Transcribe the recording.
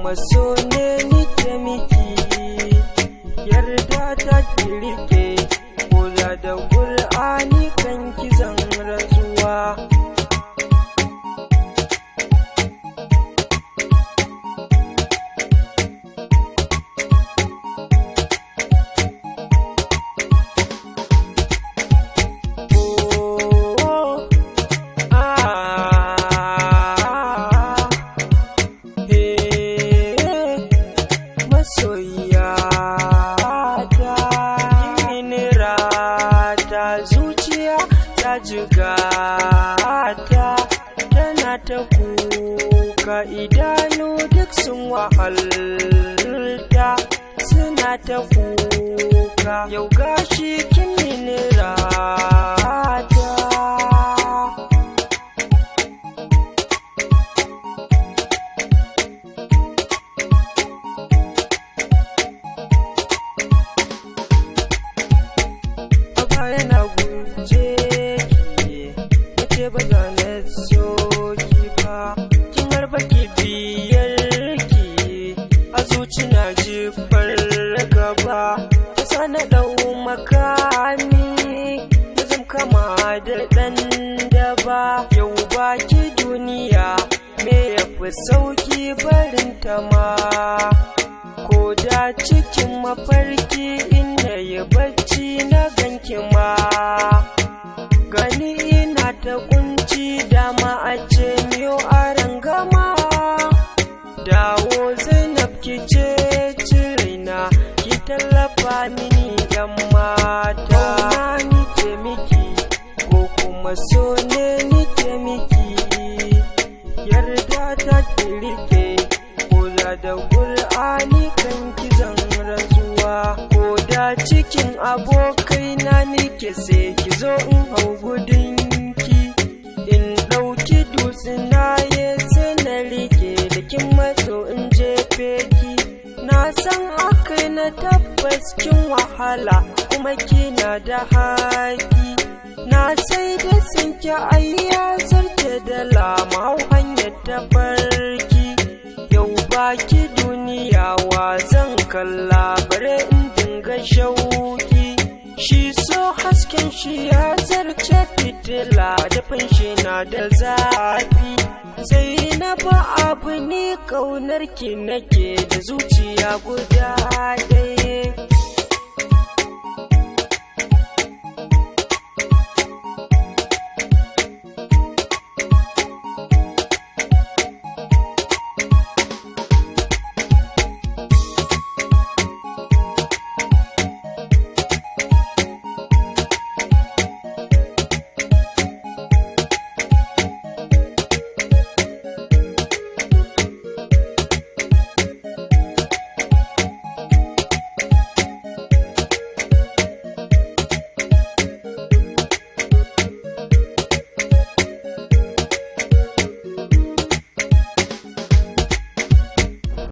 kuma so ne nike miki, yarda ta kirike ko da Qur'ani kan kizan rantsuwa. Zuciya ta jigata tana ta kuka, idanu duk sun wahalta suna ta kuka, yau gashi kin mini rata. Yana guje ki nace ba za na so ki ba, kin harba ki biyar ki a zuci na jifar gaba, ta sana dau makami da zan kama da ɗan daba. Yau baki duniya me yafi sauki barin ta ma, ko da cikin mafarki ina yi bacci na ganki ma, gani ina ta kunci dama a ce miyo aran gama. Dawo Zainab ki ce cirina ki tallafa mini yan mata, na nike miki ko kuma so ne nike miki, yarda ta kirike ko da Qur'ani kan kizan rantsuwa. Ko da cikin abokaina nike sai ki zo in hau gudunki, in ɗauki dutsina ya sai na rike da kin matso in jefe ki. Na san akai na tabbas kin wahala kuma kina da haƙi, na sai da sinki ayya zarce da lama hanyar tafarki. Yau baki duniya wa zan kalla bare in dinga shauki, shi so hasken shi ya zarce fitila dafin shi na da zafi. Zainabu abu ni ƙaunar ki nake da zuciya guda ɗaya.